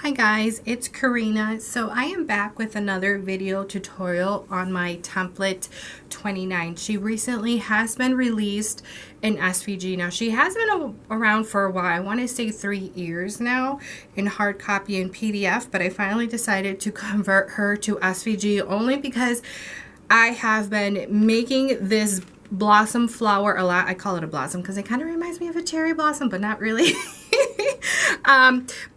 Hi guys, it's Karina. So I am back with another video tutorial on my template 29. She recently has been released in SVG. Now she has been around for a while. I want to say 3 years now in hard copy and PDF, but I finally decided to convert her to SVG only because I have been making this blossom flower a lot. I call it a blossom because it kind of reminds me of a cherry blossom, but not really.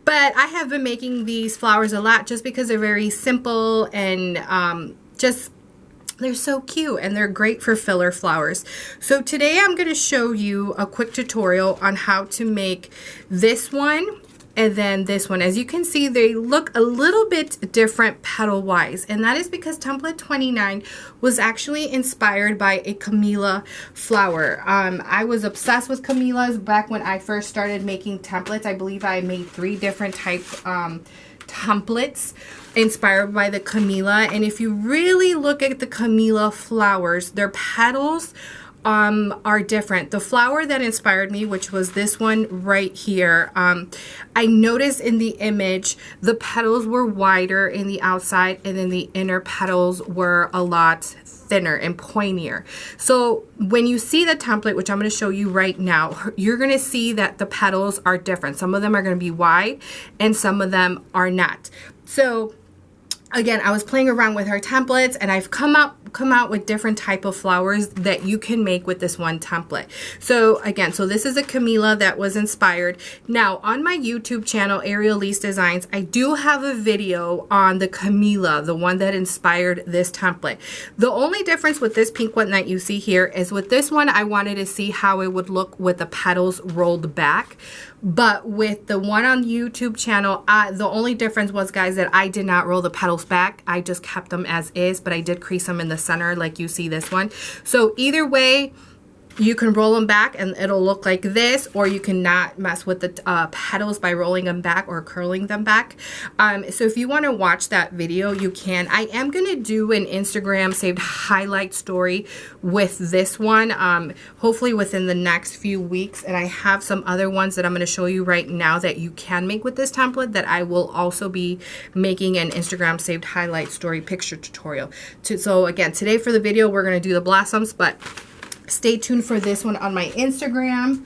But I have been making these flowers a lot just because they're very simple and they're so cute and they're great for filler flowers. So today I'm going to show you a quick tutorial on how to make this one and then this one. As you can see, they look a little bit different petal wise, and that is because template 29 was actually inspired by a camellia flower. I was obsessed with camellias back when I first started making templates. I believe I made 3 different type templates inspired by the camellia, and if you really look at the camellia flowers, their petals are different. The flower that inspired me, which was this one right here, I noticed in the image the petals were wider in the outside and then the inner petals were a lot thinner and pointier. So when you see the template, which I'm going to show you right now, you're going to see that the petals are different. Some of them are going to be wide and some of them are not. So again, I was playing around with her templates and I've come out with different type of flowers that you can make with this one template. So again, so this is a camellia that was inspired. Now on my YouTube channel, Ariel Lease Designs, I do have a video on the camellia, the one that inspired this template. The only difference with this pink one that you see here is with this one, I wanted to see how it would look with the petals rolled back. But with the one on YouTube channel, the only difference was, guys, that I did not roll the petals back. I just kept them as is, but I did crease them in the center like you see this one. So either way, you can roll them back and it'll look like this, or you can not mess with the petals by rolling them back or curling them back. So if you want to watch that video, you can. I am going to do an Instagram saved highlight story with this one, hopefully within the next few weeks. And I have some other ones that I'm going to show you right now that you can make with this template that I will also be making an Instagram saved highlight story picture tutorial. So again, today for the video, we're going to do the blossoms, but stay tuned for this one on my Instagram.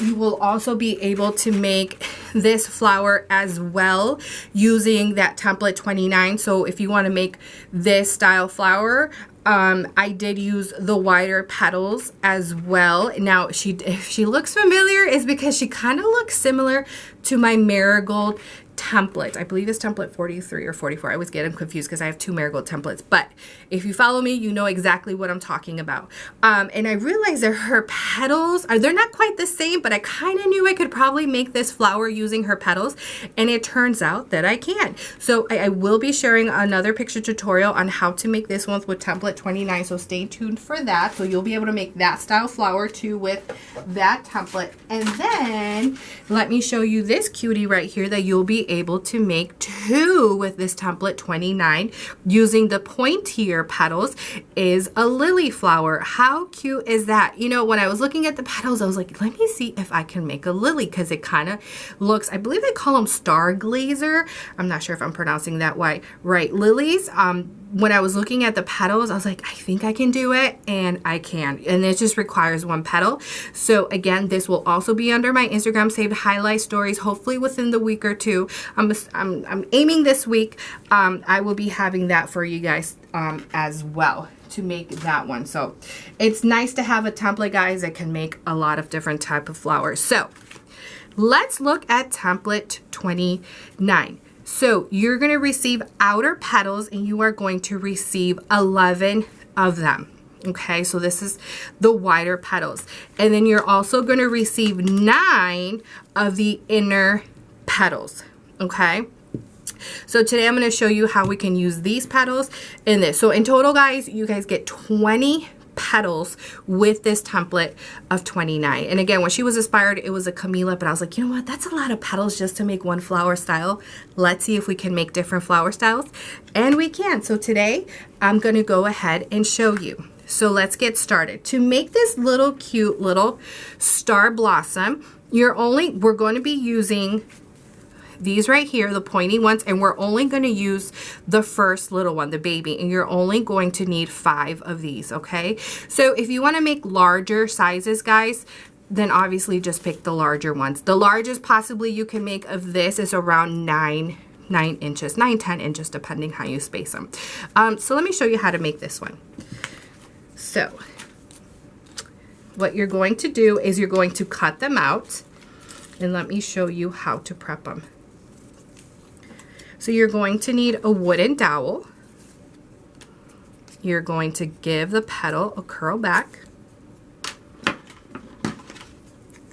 You will also be able to make this flower as well using that template 29. So if you want to make this style flower, I did use the wider petals as well. Now, if she looks familiar, is because she kind of looks similar to my marigold template. I believe it's template 43 or 44. I always get them confused because I have 2 marigold templates, but if you follow me, you know exactly what I'm talking about. And I realized that her petals they're not quite the same, but I kind of knew I could probably make this flower using her petals, and it turns out that I can. So I will be sharing another picture tutorial on how to make this one with template 29, so stay tuned for that. So you'll be able to make that style flower too with that template. And then let me show you this cutie right here that you'll be able to make 2 with this template 29 using the pointier petals. Is a lily flower. How cute is that? You know, when I was looking at the petals, I was like, let me see if I can make a lily, because it kind of looks, I believe they call them star glazer. I'm not sure if I'm pronouncing that right. Lilies. When I was looking at the petals, I was like, I think I can do it, and I can. And it just requires 1 petal. So again, this will also be under my Instagram saved highlight stories, hopefully within the week or 2. I'm aiming this week. I will be having that for you guys as well to make that one. So it's nice to have a template, guys, that can make a lot of different type of flowers. So let's look at template 29. So you're going to receive outer petals and you are going to receive 11 of them. Okay, so this is the wider petals. And then you're also going to receive 9 of the inner petals. Okay, so today I'm going to show you how we can use these petals in this. So in total, guys, you guys get 20 petals with this template of 29. And again, when she was inspired, it was a camellia, but I was like, you know what, that's a lot of petals just to make one flower style. Let's see if we can make different flower styles, and we can. So today I'm going to go ahead and show you. So let's get started. To make this little cute little star blossom, we're going to be using these right here, the pointy ones, and we're only going to use the first little one, the baby, and you're only going to need 5 of these, okay? So if you want to make larger sizes, guys, then obviously just pick the larger ones. The largest possibly you can make of this is around 9 inches, 9-10 inches, depending how you space them. So let me show you how to make this one. So what you're going to do is you're going to cut them out, and let me show you how to prep them. So you're going to need a wooden dowel. You're going to give the petal a curl back.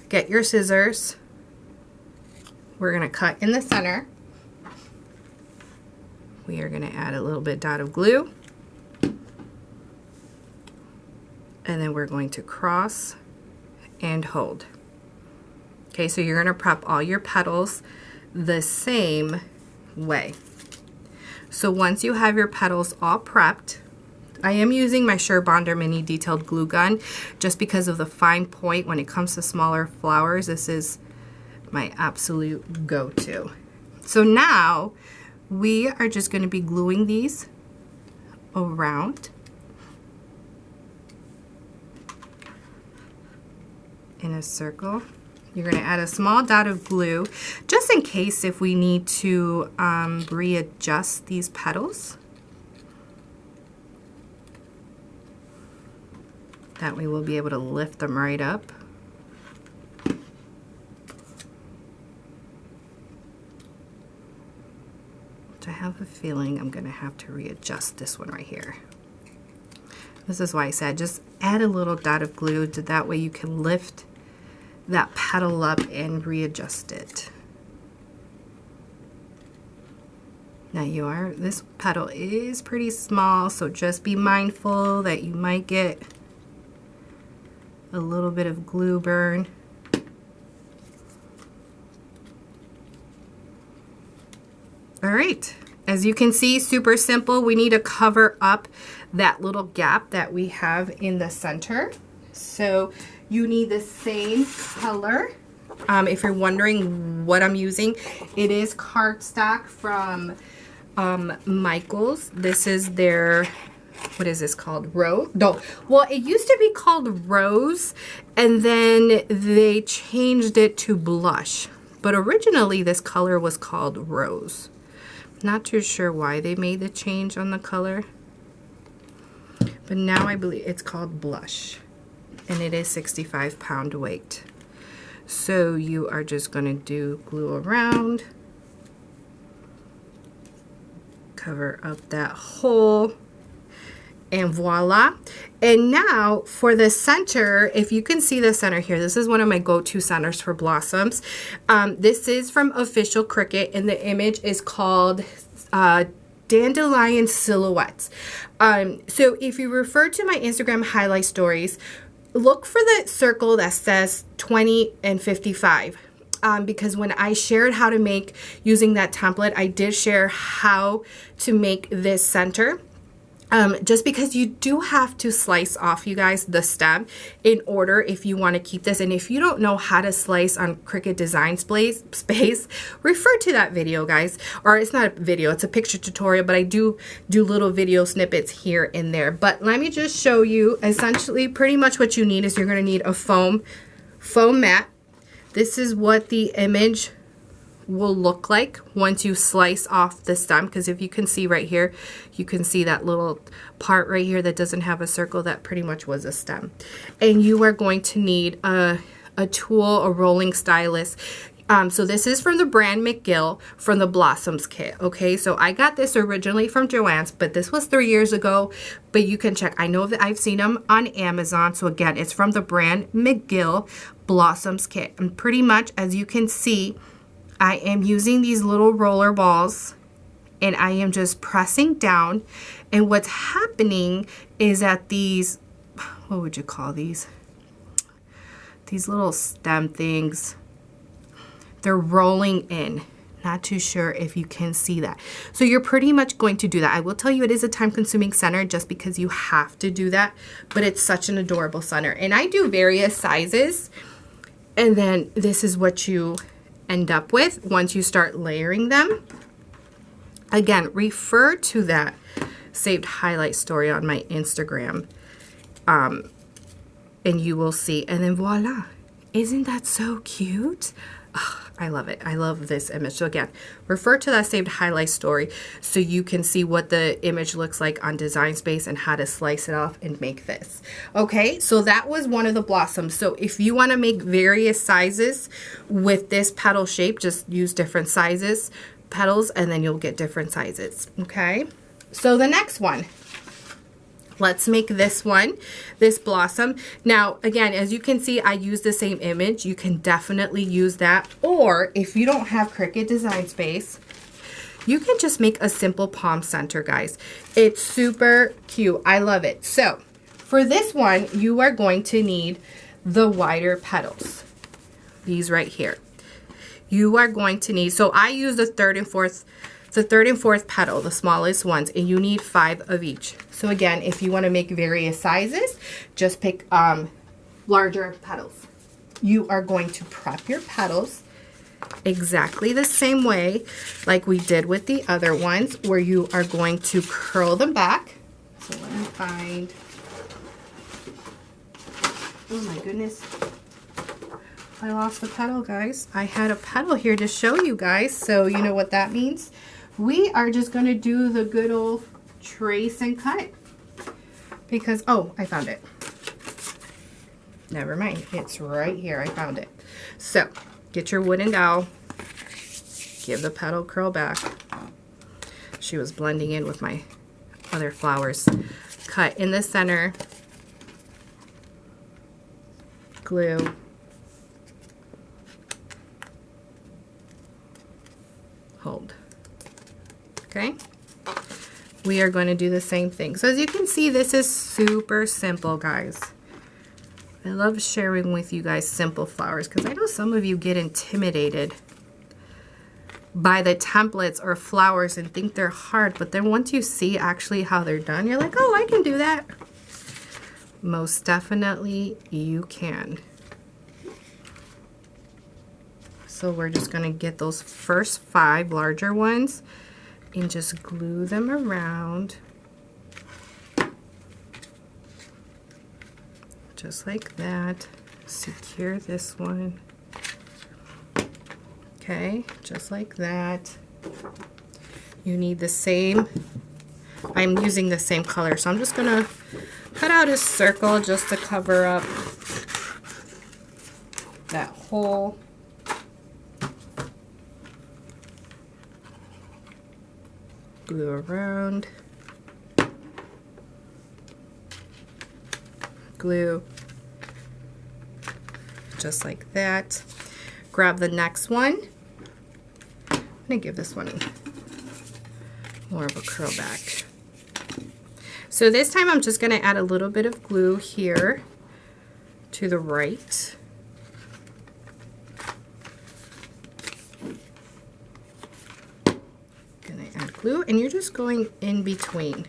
Get your scissors. We're going to cut in the center. We are going to add a little bit dot of glue. And then we're going to cross and hold. Okay, so you're going to prep all your petals the same way. So once you have your petals all prepped, I am using my Surebonder Mini Detailed Glue Gun just because of the fine point when it comes to smaller flowers. This is my absolute go-to. So now we are just going to be gluing these around in a circle. You're going to add a small dot of glue just in case if we need to readjust these petals. That way we'll be able to lift them right up. I have a feeling I'm going to have to readjust this one right here. This is why I said just add a little dot of glue so that way you can lift that petal up and readjust it. Now this petal is pretty small, so just be mindful that you might get a little bit of glue burn. All right, as you can see, super simple. We need to cover up that little gap that we have in the center. So you need the same color. If you're wondering what I'm using, it is cardstock from Michaels. This is their, what is this called? Rose? No, well, it used to be called Rose, and then they changed it to Blush. But originally this color was called Rose. Not too sure why they made the change on the color, but now I believe it's called Blush, and it is 65 pound weight. So you are just going to do glue around, cover up that hole, and voila. And now for the center, if you can see the center here, this is one of my go-to centers for blossoms. This is from Official Cricut, and the image is called Dandelion Silhouettes. So if you refer to my Instagram highlight stories, look for the circle that says 20 and 55. Because when I shared how to make using that template, I did share how to make this center. Just because you do have to slice off, you guys, the stem in order if you want to keep this. And if you don't know how to slice on Cricut Design Space, refer to that video, guys. Or it's not a video, it's a picture tutorial, but I do little video snippets here and there. But let me just show you essentially pretty much what you need is you're going to need a foam mat. This is what the image will look like once you slice off the stem, because if you can see right here, you can see that little part right here that doesn't have a circle, that pretty much was a stem. And you are going to need a tool, a rolling stylus. So this is from the brand McGill from the Blossoms kit. Okay, so I got this originally from Joann's, but this was 3 years ago, but you can check. I know that I've seen them on Amazon. So again, it's from the brand McGill Blossoms kit. And pretty much, as you can see, I am using these little roller balls and I am just pressing down. And what's happening is that these, what would you call these? These little stem things, they're rolling in. Not too sure if you can see that. So you're pretty much going to do that. I will tell you it is a time-consuming center just because you have to do that, but it's such an adorable center. And I do various sizes, and then this is what you end up with once you start layering them. Again, refer to that saved highlight story on my Instagram, and you will see. And then voila, isn't that so cute? Oh, I love it. I love this image. So again, refer to that saved highlight story so you can see what the image looks like on Design Space and how to slice it off and make this. Okay, so that was one of the blossoms. So if you want to make various sizes with this petal shape, just use different sizes petals and then you'll get different sizes. Okay, so the next one, let's make this one, this blossom. Now, again, as you can see, I use the same image. You can definitely use that. Or if you don't have Cricut Design Space, you can just make a simple palm center, guys. It's super cute. I love it. So for this one, you are going to need the wider petals. These right here. You are going to need, so I use the third and fourth petal, the smallest ones, and you need 5 of each. So again, if you want to make various sizes, just pick larger petals. You are going to prep your petals exactly the same way like we did with the other ones, where you are going to curl them back. So let me find, oh my goodness, I lost the petal, guys. I had a petal here to show you guys, so you know what that means. We are just going to do the good old trace and cut because, oh, I found it. Never mind. It's right here. I found it. So get your wooden dowel. Give the petal curl back. She was blending in with my other flowers. Cut in the center. Glue. Hold. Okay, we are going to do the same thing. So as you can see, this is super simple, guys. I love sharing with you guys simple flowers because I know some of you get intimidated by the templates or flowers and think they're hard, but then once you see actually how they're done, you're like, oh, I can do that. Most definitely you can. So we're just going to get those first 5 larger ones and just glue them around just like that. Secure this one. Okay, just like that. You need the same, I'm using the same color, so I'm just gonna cut out a circle just to cover up that hole. Glue around, glue, just like that. Grab the next one. I'm gonna give this one more of a curl back. So this time I'm just gonna add a little bit of glue here to the right. Glue, and you're just going in between.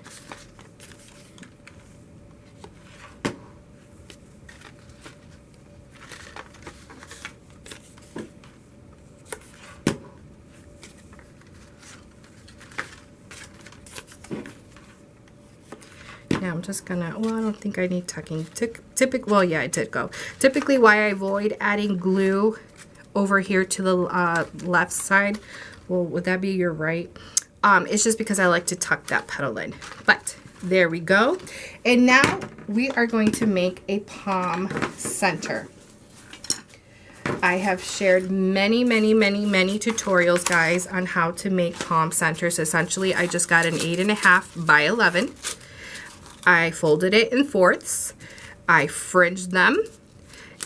Now I'm just gonna, well, I don't think I need tucking. Well, yeah, I did go. Typically, why I avoid adding glue over here to the left side, well, would that be your right? It's just because I like to tuck that petal in. But there we go. And now we are going to make a palm center. I have shared many tutorials, guys, on how to make palm centers. Essentially, I just got an 8.5 by 11. I folded it in fourths. I fringed them.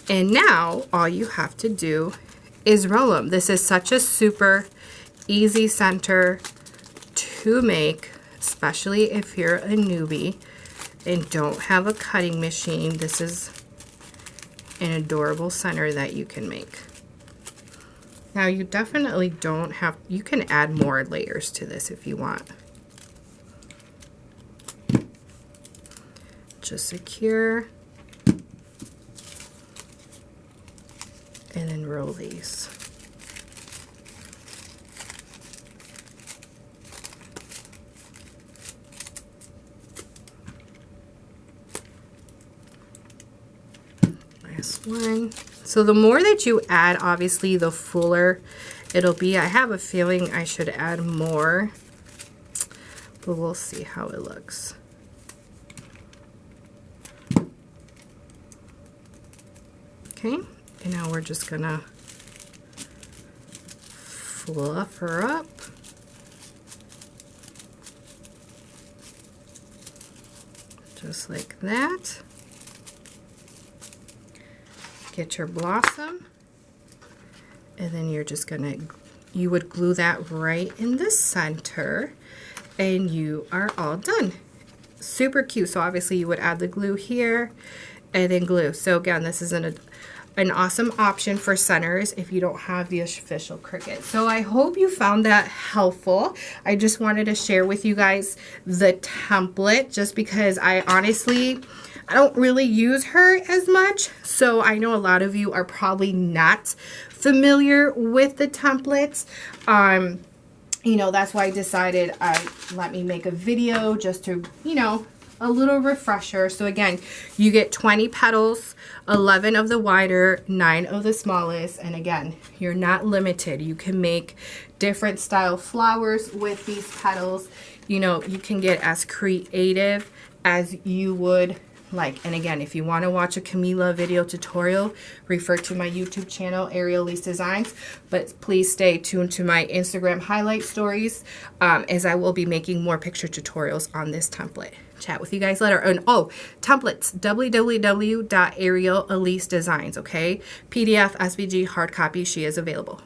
And now all you have to do is roll them. This is such a super easy center to make, especially if you're a newbie and don't have a cutting machine. This is an adorable center that you can make. Now you definitely don't have, you can add more layers to this if you want. Just secure and then roll these. 1. So the more that you add, obviously, the fuller it'll be. I have a feeling I should add more, but we'll see how it looks. Okay, and now we're just gonna fluff her up. Just like that. Get your blossom, and then you're just gonna, you would glue that right in the center, and you are all done. Super cute. So obviously you would add the glue here and then glue. So again, this is an awesome option for centers if you don't have the official Cricut. So I hope you found that helpful. I just wanted to share with you guys the template, just because I don't really use her as much. So I know a lot of you are probably not familiar with the templates. You know, that's why I decided let me make a video just to, you know, a little refresher. So again, you get 20 petals, 11 of the wider, 9 of the smallest, and again, you're not limited. You can make different style flowers with these petals. You know, you can get as creative as you would like. And again, if you want to watch a Camila video tutorial, refer to my YouTube channel, Ariel Elise Designs, but please stay tuned to my Instagram highlight stories, as I will be making more picture tutorials on this template. Chat with you guys later. And oh, templates, www.arielelisedesigns, okay? PDF, SVG, hard copy, she is available.